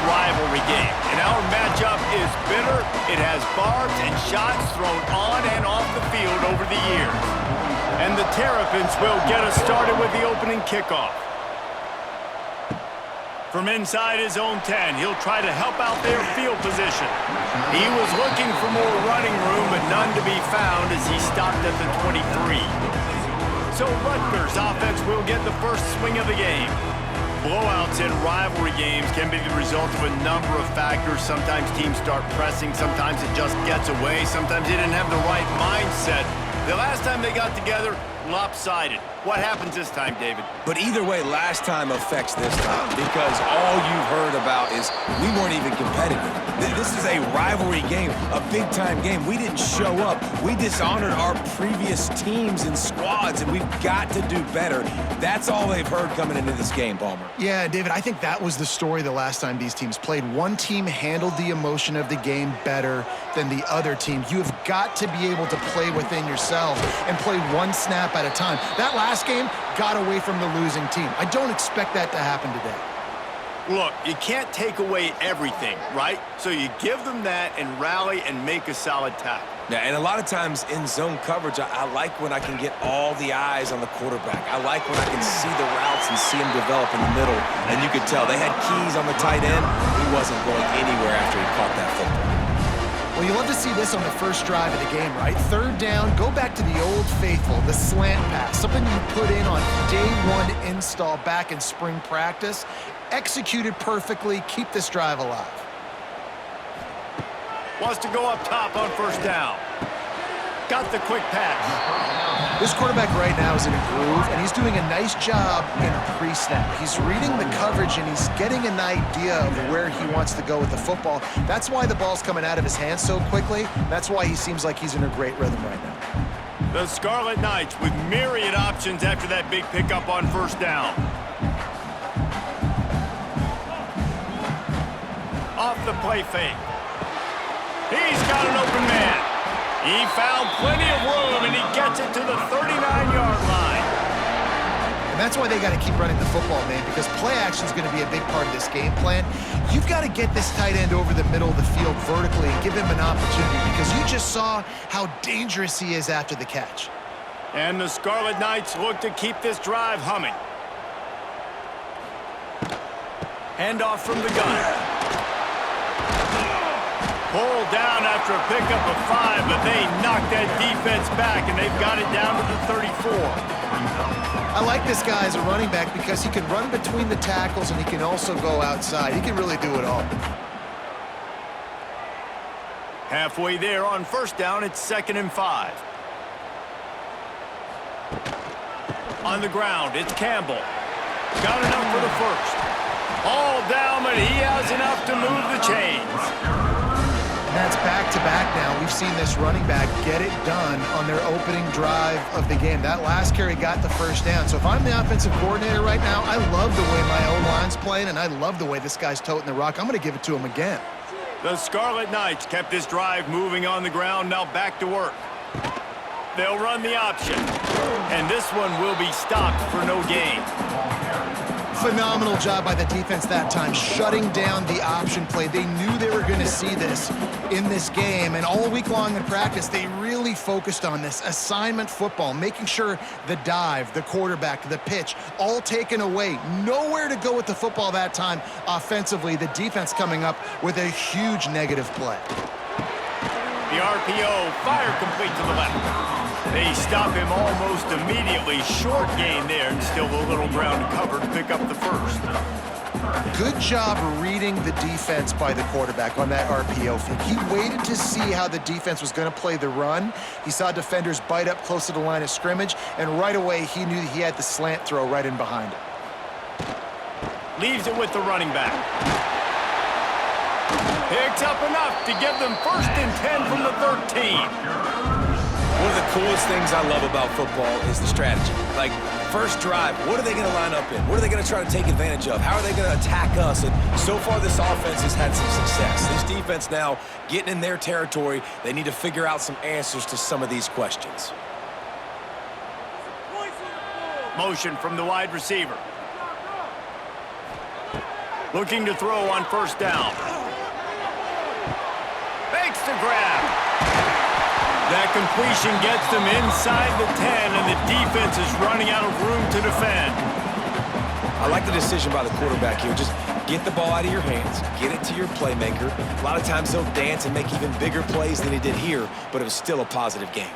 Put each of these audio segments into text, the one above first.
rivalry game, and our matchup is bitter. It has barbs and shots thrown on and off the field over the years. And the Terrapins will get us started with the opening kickoff. From inside his own 10, he'll try to help out their field position. He was looking for more running room, but none to be found as he stopped at the 23. So Rutgers offense will get the first swing of the game. Blowouts in rivalry games can be the result of a number of factors. Sometimes teams start pressing, sometimes it just gets away, sometimes they didn't have the right mindset. The last time they got together, lopsided. What happens this time, David? But either way, last time affects this time because all you've heard about is we weren't even competitive. This is a rivalry game, a big-time game. We didn't show up. We dishonored our previous teams and squads, and we've got to do better. That's all they've heard coming into this game, Palmer. Yeah, David, I think that was the story the last time these teams played. One team handled the emotion of the game better than the other team. You have got to be able to play within yourself and play one snap at a time. That last game got away from the losing team. I don't expect that to happen today. Look, you can't take away everything, right? So you give them that and rally and make a solid tackle. Yeah, and a lot of times in zone coverage, I like when I can get all the eyes on the quarterback. I like when I can see the routes and see them develop in the middle. And you could tell they had keys on the tight end. He wasn't going anywhere after he caught that football. Well, you love to see this on the first drive of the game, right? Third down, go back to the old faithful, the slant pass, something you put in on day one install back in spring practice. Executed perfectly, keep this drive alive. Wants to go up top on first down. Got the quick pass. This quarterback right now is in a groove, and he's doing a nice job in pre-snap. He's reading the coverage, and he's getting an idea of where he wants to go with the football. That's why the ball's coming out of his hands so quickly. That's why he seems like he's in a great rhythm right now. The Scarlet Knights with myriad options after that big pickup on first down. Off the play fake. He's got an open man. He found plenty of room, and he gets it to the 39-yard line. And that's why they got to keep running the football, man, because play action is going to be a big part of this game plan. You've got to get this tight end over the middle of the field vertically and give him an opportunity because you just saw how dangerous he is after the catch. And the Scarlet Knights look to keep this drive humming. Handoff from the gun. Pulled down after a pickup of 5, but they knocked that defense back, and they've got it down to the 34. I like this guy as a running back because he can run between the tackles and he can also go outside. He can really do it all. Halfway there on first down, it's 2nd and 5. On the ground, it's Campbell. Got enough for the first. All down, but he has enough to move the chains. And that's back-to-back now. We've seen this running back get it done on their opening drive of the game. That last carry got the first down. So if I'm the offensive coordinator right now, I love the way my O-line's playing, and I love the way this guy's toting the rock. I'm going to give it to him again. The Scarlet Knights kept this drive moving on the ground. Now back to work. They'll run the option. And this one will be stopped for no gain. Phenomenal job by the defense that time, shutting down the option play. They knew they were going to see this in this game, and all week long in practice, they really focused on this assignment football, making sure the dive, the quarterback, the pitch, all taken away. Nowhere to go with the football that time offensively. The defense coming up with a huge negative play. The RPO, fire complete to the left. They stop him almost immediately. Short gain there, and still a little ground to cover to pick up the first. Good job reading the defense by the quarterback on that RPO fake. He waited to see how the defense was going to play the run. He saw defenders bite up close to the line of scrimmage, and right away he knew he had the slant throw right in behind him. Leaves it with the running back. Picks up enough to give them 1st and 10 from the 13. One of the coolest things I love about football is the strategy. Like, first drive, what are they going to line up in? What are they going to try to take advantage of? How are they going to attack us? And so far, this offense has had some success. This defense now getting in their territory, they need to figure out some answers to some of these questions. Motion from the wide receiver. Looking to throw on first down. Makes the grab. That completion gets them inside the 10, and the defense is running out of room to defend. I like the decision by the quarterback here. Just get the ball out of your hands, get it to your playmaker. A lot of times he'll dance and make even bigger plays than he did here, but it was still a positive game.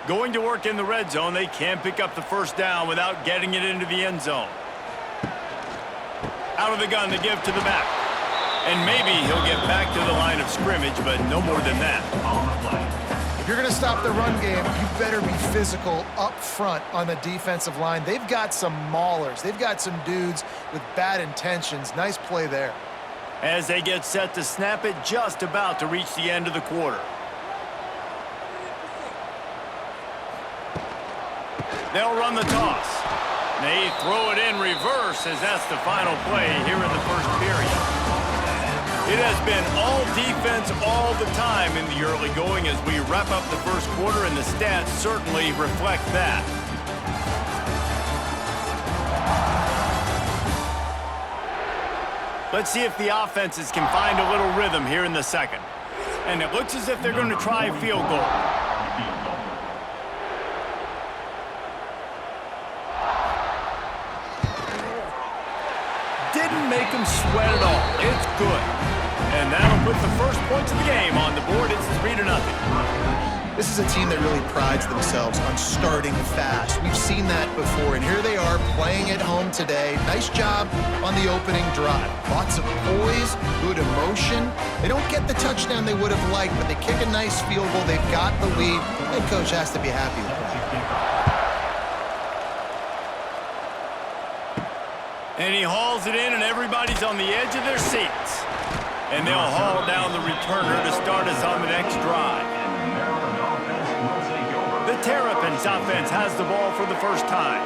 Going to work in the red zone, they can't pick up the first down without getting it into the end zone. Out of the gun, they give to the back. And maybe he'll get back to the line of scrimmage, but no more than that. If you're going to stop the run game, you better be physical up front on the defensive line. They've got some maulers. They've got some dudes with bad intentions. Nice play there. As they get set to snap it, just about to reach the end of the quarter. They'll run the toss. They throw it in reverse as that's the final play here in the first period. It has been all defense all the time in the early going as we wrap up the first quarter, and the stats certainly reflect that. Let's see if the offenses can find a little rhythm here in the second. And it looks as if they're going to try a field goal. Didn't make them sweat at all. It's good. And that'll put the first points of the game on the board. It's 3-0. This is a team that really prides themselves on starting fast. We've seen that before, and here they are playing at home today. Nice job on the opening drive. Lots of poise, good emotion. They don't get the touchdown they would have liked, but they kick a nice field goal. They've got the lead. The head coach has to be happy with that. And he hauls it in, and everybody's on the edge of their seats. And they'll haul down the returner to start us on the next drive. The Terrapins offense has the ball for the first time.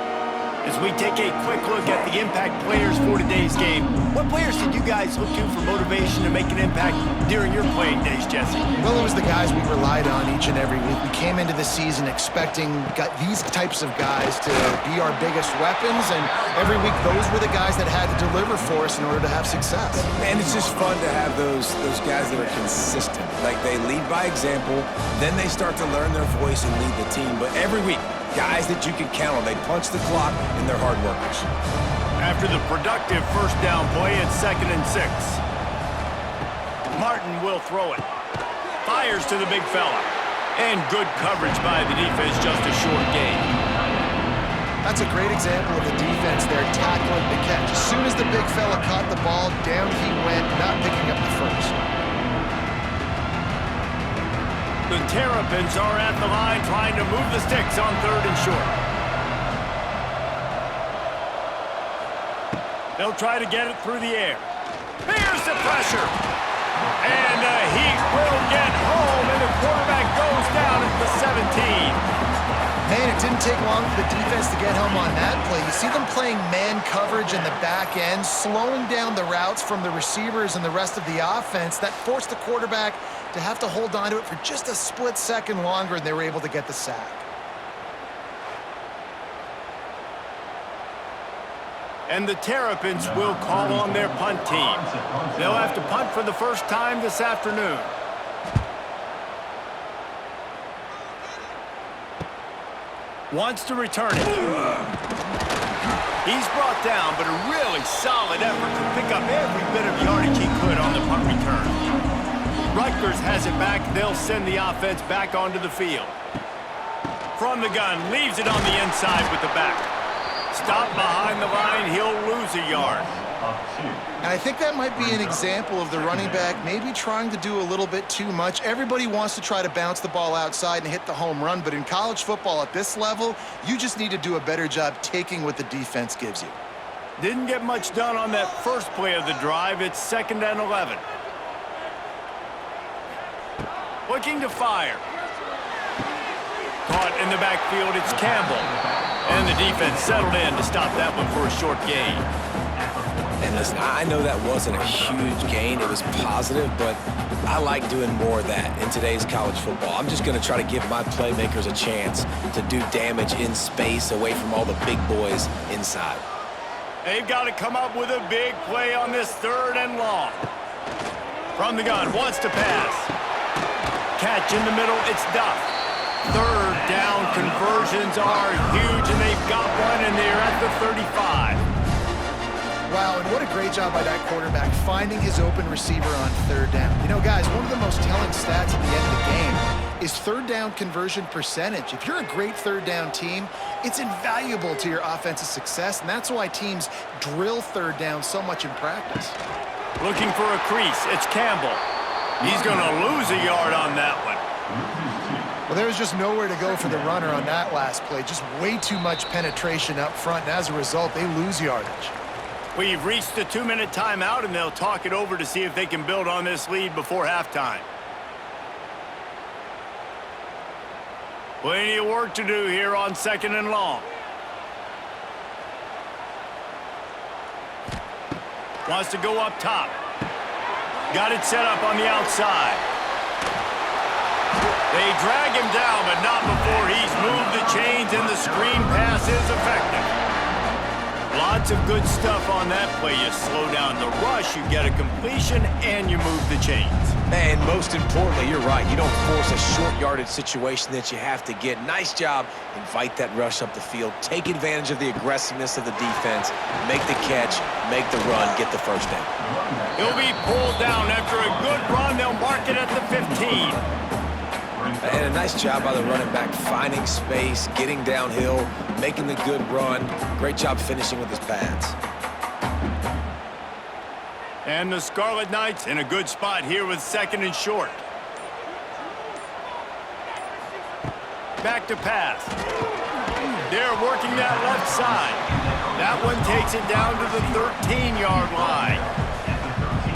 As we take a quick look at the impact players for today's game, what players did you guys look to for motivation to make an impact during your playing days, Jesse? Well, it was the guys we relied on each and every week. We came into the season expecting these types of guys to be our biggest weapons, and every week those were the guys that had to deliver for us in order to have success. And it's just fun to have those guys that are consistent. Like, they lead by example, then they start to learn their voice and lead the team. But every week, guys that you can count on. They punch the clock, and they're hard workers. After the productive first down play, it's 2nd and 6. Martin will throw it. Fires to the big fella. And good coverage by the defense, just a short gain. That's a great example of the defense there tackling the catch. As soon as the big fella caught the ball, down he went, not picking up the first. The Terrapins are at the line trying to move the sticks on 3rd and short. They'll try to get it through the air. Here's the pressure. And the Heat will get home, and the quarterback goes down at the 17. Man, it didn't take long for the defense to get home on that play. You see them playing man coverage in the back end, slowing down the routes from the receivers and the rest of the offense. That forced the quarterback to have to hold on to it for just a split second longer, and they were able to get the sack. And the Terrapins will call on their punt team. They'll have to punt for the first time this afternoon. Wants to return it. He's brought down, but a really solid effort to pick up every bit of yardage he could on the punt return. Rutgers has it back. They'll send the offense back onto the field. From the gun, leaves it on the inside with the back. Stop behind the line, he'll lose a yard. And I think that might be an example of the running back maybe trying to do a little bit too much. Everybody wants to try to bounce the ball outside and hit the home run, but in college football at this level, you just need to do a better job taking what the defense gives you. Didn't get much done on that first play of the drive. It's 2nd and 11. Looking to fire. Caught in the backfield, it's Campbell. And the defense settled in to stop that one for a short gain. And listen, I know that wasn't a huge gain. It was positive, but I like doing more of that in today's college football. I'm just going to try to give my playmakers a chance to do damage in space away from all the big boys inside. They've got to come up with a big play on this 3rd and long. From the gun, wants to pass. Catch in the middle, it's Duff. 3rd down conversions are huge, and they've got one, and they're at the 35. Wow, and what a great job by that quarterback finding his open receiver on 3rd down. You know, guys, one of the most telling stats at the end of the game is 3rd down conversion percentage. If you're a great 3rd down team, it's invaluable to your offensive success, and that's why teams drill 3rd down so much in practice. Looking for a crease, it's Campbell. He's going to lose a yard on that one. Well, there was just nowhere to go for the runner on that last play. Just way too much penetration up front, and as a result, they lose yardage. We've reached the 2-minute timeout, and they'll talk it over to see if they can build on this lead before halftime. Plenty of work to do here on 2nd and long. Wants to go up top. Got it set up on the outside. They drag him down, but not before he's moved the chains, and the screen pass is effective. Lots of good stuff on that play. You slow down the rush, you get a completion, and you move the chains. And most importantly, you're right. You don't force a short yardage situation that you have to get. Nice job. Invite that rush up the field. Take advantage of the aggressiveness of the defense. Make the catch, make the run, get the 1st down. He'll be pulled down after a good run. They'll mark it at the 15. And a nice job by the running back, finding space, getting downhill, making the good run. Great job finishing with his pads. And the Scarlet Knights in a good spot here with 2nd and short. Back to pass. They're working that left side. That one takes it down to the 13-yard line.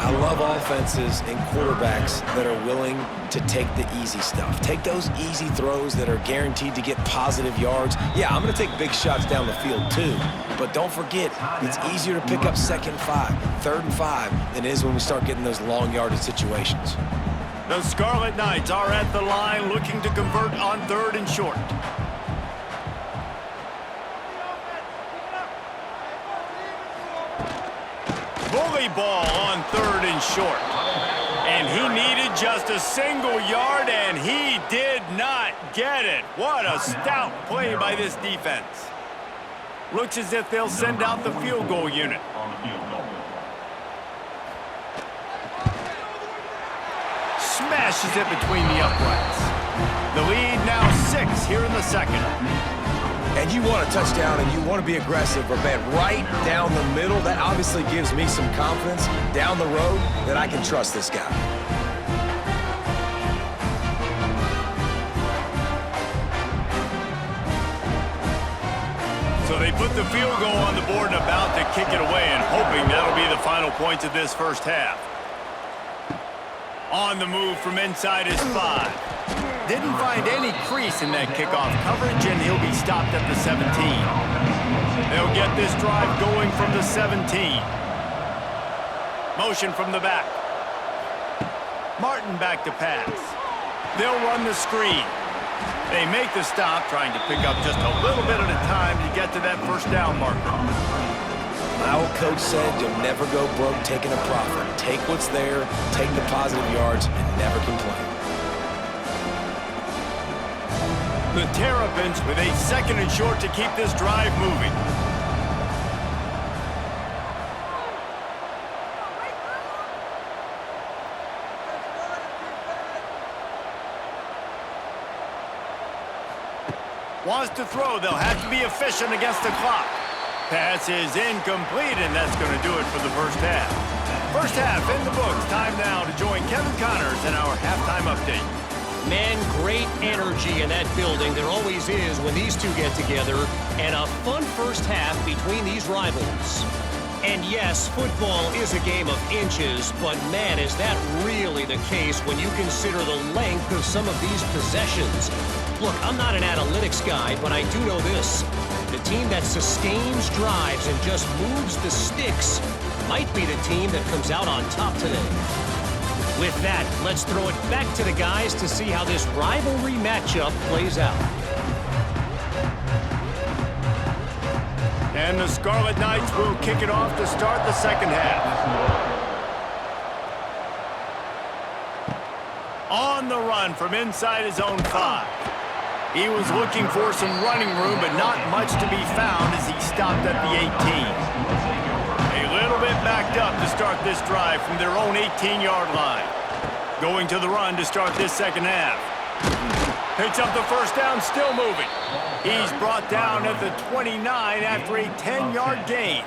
I love offenses and quarterbacks that are willing to take the easy stuff. Take those easy throws that are guaranteed to get positive yards. Yeah, I'm going to take big shots down the field too. But don't forget, it's easier to pick up 2nd and 5, 3rd and 5 than it is when we start getting those long yardage situations. The Scarlet Knights are at the line looking to convert on 3rd and short. Bully ball on 3rd and short. And he needed just a single yard, and he did not get it. What a stout play by this defense. Looks as if they'll send out the field goal unit. Smashes it between the uprights. The lead now 6 here in the 2nd. And you want a touchdown and you want to be aggressive, but man, right down the middle, that obviously gives me some confidence down the road that I can trust this guy. So they put the field goal on the board and about to kick it away, and hoping that'll be the final points of this 1st half. On the move from inside is 5. Didn't find any crease in that kickoff coverage, and he'll be stopped at the 17. They'll get this drive going from the 17. Motion from the back. Martin back to pass. They'll run the screen. They make the stop, trying to pick up just a little bit at a time to get to that 1st down marker. My old coach said you'll never go broke taking a profit. Take what's there, take the positive yards, and never complain. The Terrapins with a 2nd and short to keep this drive moving. Wants to throw. They'll have to be efficient against the clock. Pass is incomplete, and that's going to do it for the 1st half. 1st half in the books. Time now to join Kevin Connors in our halftime update. Man, great energy in that building. There always is when these two get together. And a fun 1st half between these rivals. And yes, football is a game of inches, but man, is that really the case when you consider the length of some of these possessions. Look, I'm not an analytics guy, but I do know this. The team that sustains drives and just moves the sticks might be the team that comes out on top today. With that, let's throw it back to the guys to see how this rivalry matchup plays out. And the Scarlet Knights will kick it off to start the second half. On the run from inside his own 5. He was looking for some running room, but not much to be found as he stopped at the 18. A little bit backed up to start this drive from their own 18-yard line. Going to the run to start this second half. Picks up the first down, still moving. He's brought down at the 29 after a 10-yard gain.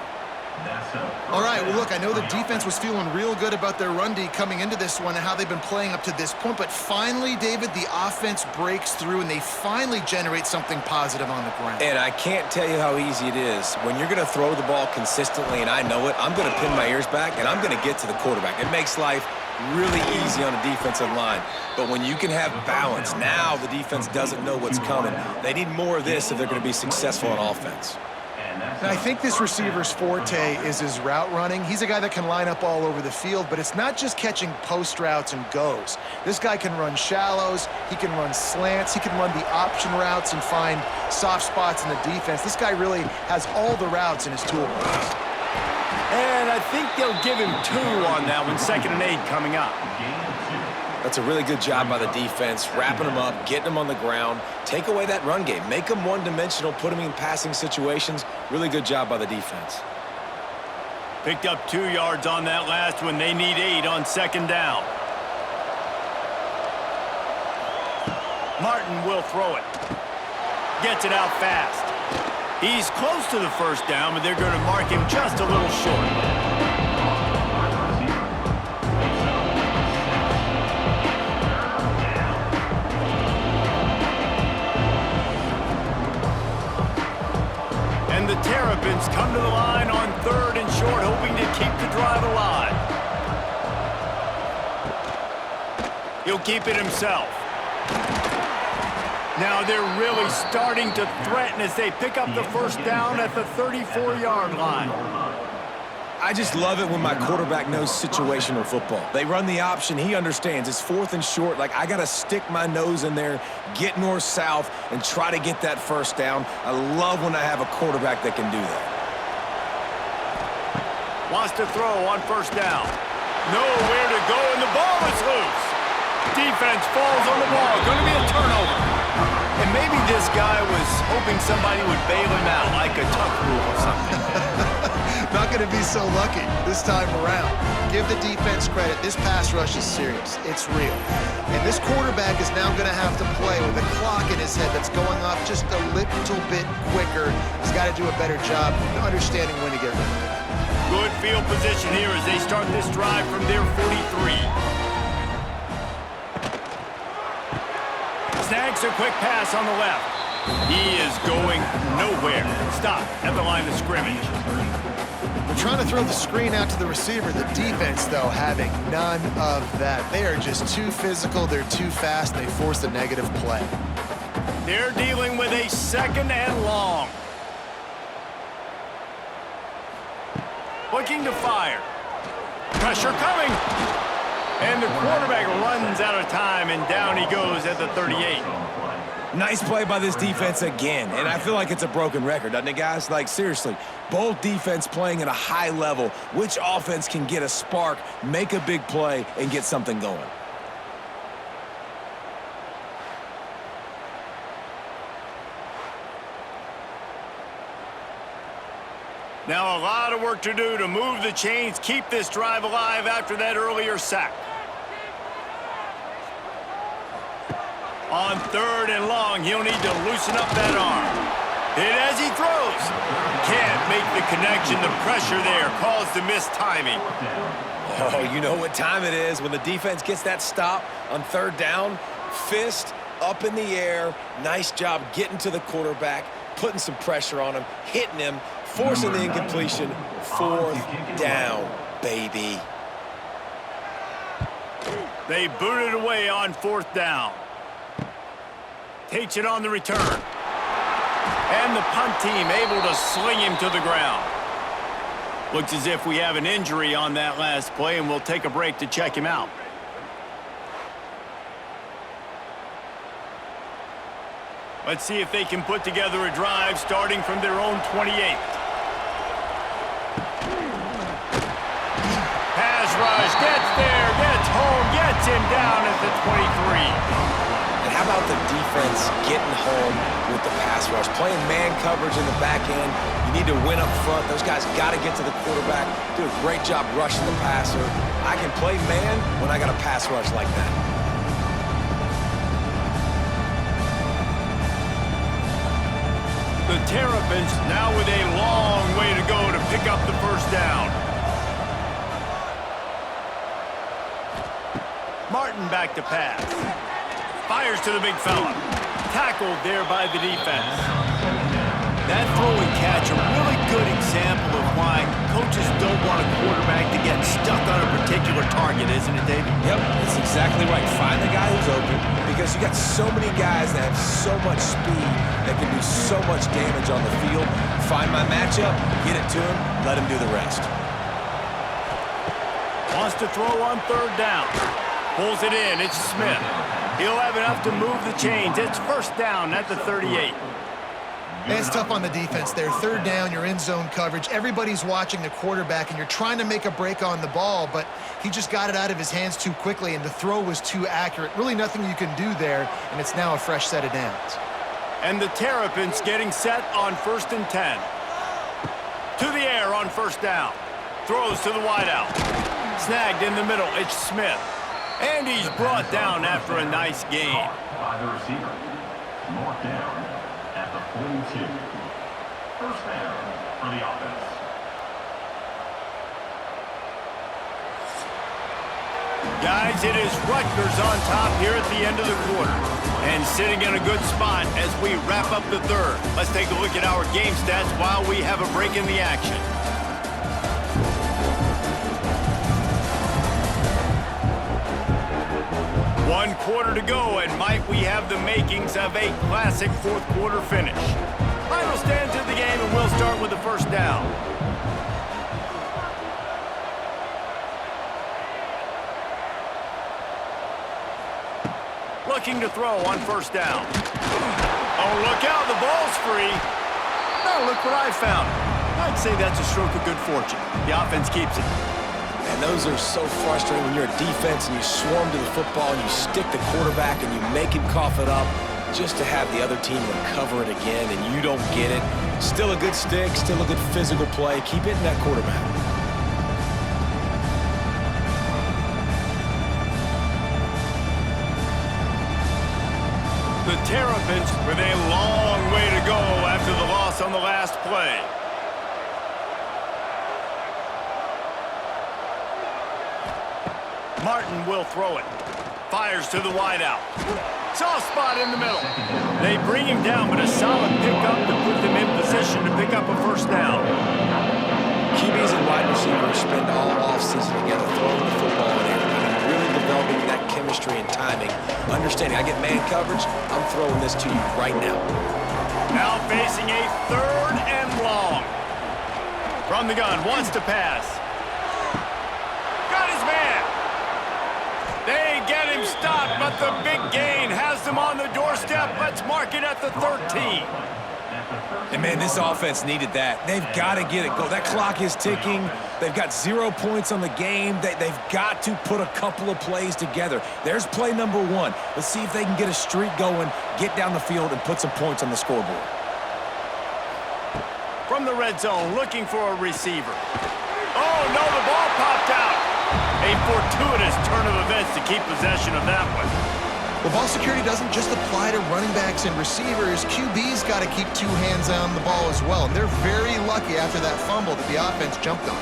All right, well, look, I know the defense was feeling real good about their run D coming into this one and how they've been playing up to this point, but finally, David, the offense breaks through and they finally generate something positive on the ground. And I can't tell you how easy it is. When you're going to throw the ball consistently, and I know it, I'm going to pin my ears back, and I'm going to get to the quarterback. It makes life really easy on a defensive line. But when you can have balance, now the defense doesn't know what's coming. They need more of this if they're going to be successful on offense. And I think this receiver's forte is his route running. He's a guy that can line up all over the field, but it's not just catching post routes and goes. This guy can run shallows, he can run slants, he can run the option routes and find soft spots in the defense. This guy really has all the routes in his toolbox. And I think they'll give him 2 on that one, 2nd and 8 coming up. That's a really good job by the defense, wrapping them up, getting them on the ground. Take away that run game. Make them one-dimensional, put them in passing situations. Really good job by the defense. Picked up 2 yards on that last one. They need 8 on 2nd down. Martin will throw it. Gets it out fast. He's close to the first down, but they're going to mark him just a little short. And the Terrapins come to the line on 3rd and short, hoping to keep the drive alive. He'll keep it himself. Now they're really starting to threaten as they pick up the first down at the 34-yard line. I just love it when my quarterback knows situational football. They run the option. He understands. It's 4th and short. Like, I got to stick my nose in there, get north-south, and try to get that first down. I love when I have a quarterback that can do that. Wants to throw on first down. Nowhere to go, and the ball is loose. Defense falls on the ball. Going to be a turnover. And maybe this guy was hoping somebody would bail him out, like a tuck rule or something. Not going to be so lucky this time around. Give the defense credit. This pass rush is serious. It's real. And this quarterback is now going to have to play with a clock in his head that's going off just a little bit quicker. He's got to do a better job understanding when to get rid of it. Good field position here as they start this drive from their 43. Snags a quick pass on the left. He is going nowhere. Stop at the line of scrimmage. They're trying to throw the screen out to the receiver. The defense, though, having none of that. They are just too physical. They're too fast. They force a negative play. They're dealing with a 2nd and long. Looking to fire. Pressure coming. And the quarterback runs out of time, and down he goes at the 38. Nice play by this defense again, and I feel like it's a broken record, doesn't it, guys? Like, seriously, both defense playing at a high level. Which offense can get a spark, make a big play, and get something going? Now a lot of work to do to move the chains, keep this drive alive after that earlier sack. On 3rd and long, he'll need to loosen up that arm. Hit as he throws. Can't make the connection. The pressure there caused the missed timing. Oh, you know what time it is when the defense gets that stop on 3rd down. Fist up in the air. Nice job getting to the quarterback, putting some pressure on him, hitting him, forcing the incompletion. 4th down, baby. They boot it away on 4th down. Takes it on the return. And the punt team able to sling him to the ground. Looks as if we have an injury on that last play, and we'll take a break to check him out. Let's see if they can put together a drive starting from their own 28. the 23. And how about the defense getting home with the pass rush? Playing man coverage in the back end. You need to win up front. Those guys got to get to the quarterback. Do a great job rushing the passer. I can play man when I got a pass rush like that. The Terrapins now with a long way to go to pick up the first down. Martin back to pass. Fires to the big fella. Tackled there by the defense. That throw and catch, a really good example of why coaches don't want a quarterback to get stuck on a particular target, isn't it, David? Yep, that's exactly right. Find the guy who's open because you got so many guys that have so much speed that can do so much damage on the field. Find my matchup, get it to him, let him do the rest. Wants to throw on third down. Pulls it in. It's Smith. He'll have enough to move the chains. It's first down at the 38. And it's tough on the defense there. Third down, you're in zone coverage. Everybody's watching the quarterback, and you're trying to make a break on the ball, but he just got it out of his hands too quickly, and the throw was too accurate. Really nothing you can do there, and it's now a fresh set of downs. And the Terrapins getting set on 1st and 10. To the air on first down. Throws to the wideout. Snagged in the middle. It's Smith. And he's brought down after a nice gain. By the receiver. Mark down at the 42. First down for the offense. Guys, it is Rutgers on top here at the end of the quarter. And sitting in a good spot as we wrap up the third. Let's take a look at our game stats while we have a break in the action. One quarter to go, and might we have the makings of a classic fourth quarter finish. Final stands of the game, and we'll start with the first down. Looking to throw on first down. Oh, look out, the ball's free. Now look what I found. I'd say that's a stroke of good fortune. The offense keeps it. And those are so frustrating when you're a defense and you swarm to the football and you stick the quarterback and you make him cough it up just to have the other team recover it again and you don't get it. Still a good stick, still a good physical play. Keep hitting that quarterback. The Terrapins with a long way to go after the loss on the last play. Martin will throw it. Fires to the wideout. Soft spot in the middle. They bring him down, but a solid pickup to put them in position to pick up a first down. QBs and wide receivers spend all offseason together throwing the football in the air. Really developing that chemistry and timing. Understanding, I get man coverage, I'm throwing this to you right now. Now facing a third and long. From the gun, wants to pass. Got his man. They get him stopped, but the big gain has them on the doorstep. Let's mark it at the 13. And, man, this offense needed that. They've got to get it go. That clock is ticking. They've got 0 points on the game. They've got to put a couple of plays together. There's play number one. Let's see if they can get a streak going, get down the field, and put some points on the scoreboard. From the red zone, looking for a receiver. Oh, no, the ball popped out. A fortuitous turn of events to keep possession of that one. Well, ball security doesn't just apply to running backs and receivers. QB's got to keep two hands on the ball as well. And they're very lucky after that fumble that the offense jumped on.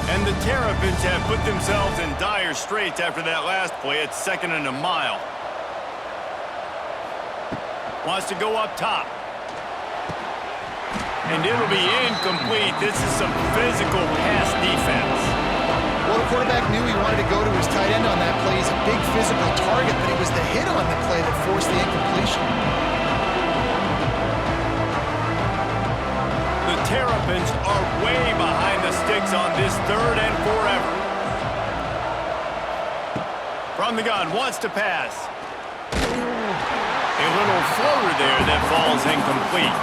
And the Terrapins have put themselves in dire straits after that last play. It's 2nd and a mile. Wants to go up top. And it'll be incomplete. This is some physical pass defense. Well, the quarterback knew he wanted to go to his tight end on that play. He's a big physical target, but it was the hit on the play that forced the incompletion. The Terrapins are way behind the sticks on this 3rd and forever. From the gun, wants to pass. A little floater there that falls incomplete.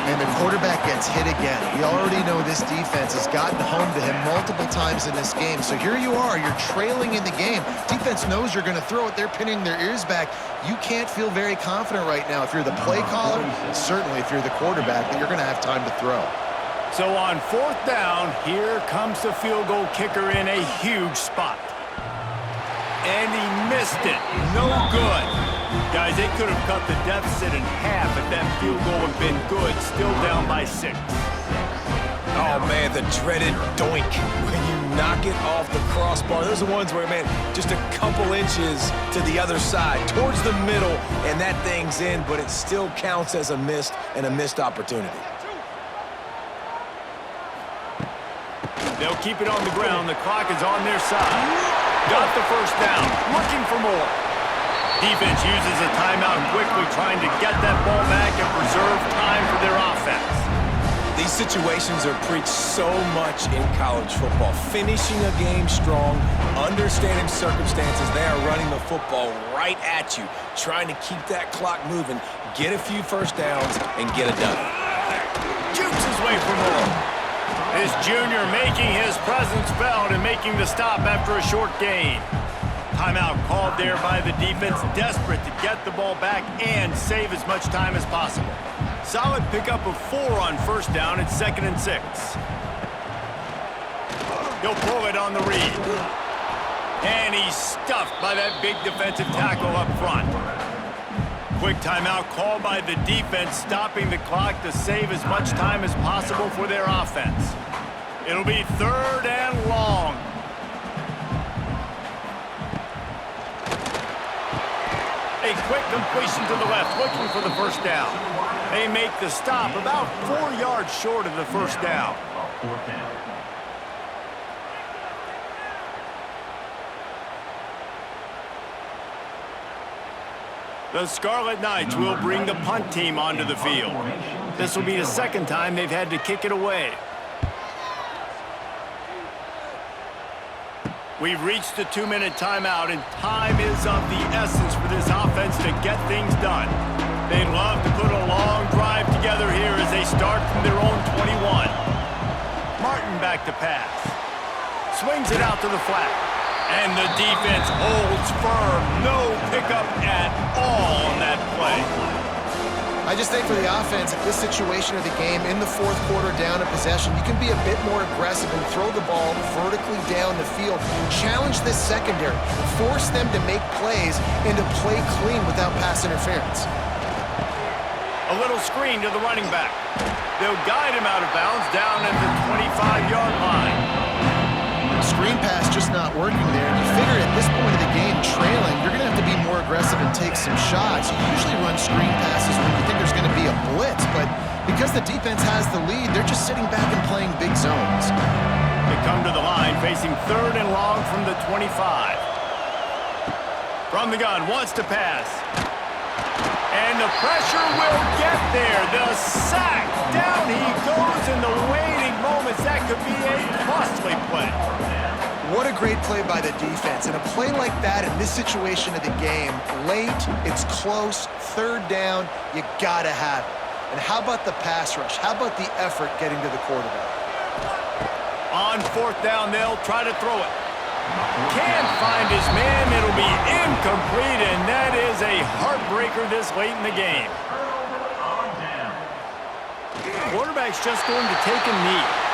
And the quarterback gets hit again. We already know this defense has gotten home to him multiple times in this game. So here you are, you're trailing in the game. Defense knows you're going to throw it. They're pinning their ears back. You can't feel very confident right now if you're the play caller, certainly if you're the quarterback, that you're going to have time to throw. So on 4th down, here comes the field goal kicker in a huge spot. And he missed it. No good. Guys, they could have cut the deficit in half if that field goal had been good. Still down by 6. Oh, man, the dreaded doink. When you knock it off the crossbar, those are the ones where, man, just a couple inches to the other side, towards the middle, and that thing's in, but it still counts as a missed opportunity. They'll keep it on the ground. The clock is on their side. Got the first down. Looking for more. Defense uses a timeout quickly, trying to get that ball back and preserve time for their offense. These situations are preached so much in college football. Finishing a game strong, understanding circumstances. They are running the football right at you, trying to keep that clock moving, get a few first downs, and get it done. Jukes his way for more. This junior making his presence felt and making the stop after a short gain. Timeout called there by the defense, desperate to get the ball back and save as much time as possible. Solid pickup of 4 on 1st down at 2nd and 6. He'll pull it on the read. And he's stuffed by that big defensive tackle up front. Quick timeout called by the defense, stopping the clock to save as much time as possible for their offense. It'll be 3rd and long. A quick completion to the left, looking for the first down. They make the stop about 4 yards short of the first down. The Scarlet Knights will bring the punt team onto the field. This will be the 2nd time they've had to kick it away. We've reached the 2-minute timeout, and time is of the essence for this offense to get things done. They'd love to put a long drive together here as they start from their own 21. Martin back to pass. Swings it out to the flat. And the defense holds firm. No pickup at all on that play. I just think for the offense, at this situation of the game, in the 4th quarter down a possession, you can be a bit more aggressive and throw the ball vertically down the field. Challenge this secondary. Force them to make plays and to play clean without pass interference. A little screen to the running back. They'll guide him out of bounds down at the 25-yard line. Screen pass just not working there. You figure at this point of the game, trailing, you're going to have to be more aggressive and take some shots. You usually run screen passes when you think there's going to be a blitz, but because the defense has the lead, they're just sitting back and playing big zones. They come to the line, facing 3rd and long from the 25. From the gun, wants to pass. And the pressure will get there. The sack. Down he goes in the waiting moments. That could be a costly play. What a great play by the defense. And a play like that in this situation of the game, late, it's close, 3rd down, you gotta have it. And how about the pass rush? How about the effort getting to the quarterback? On 4th down, they'll try to throw it. Can't find his man. It'll be incomplete, and that is a heartbreaker this late in the game. Quarterback's just going to take a knee.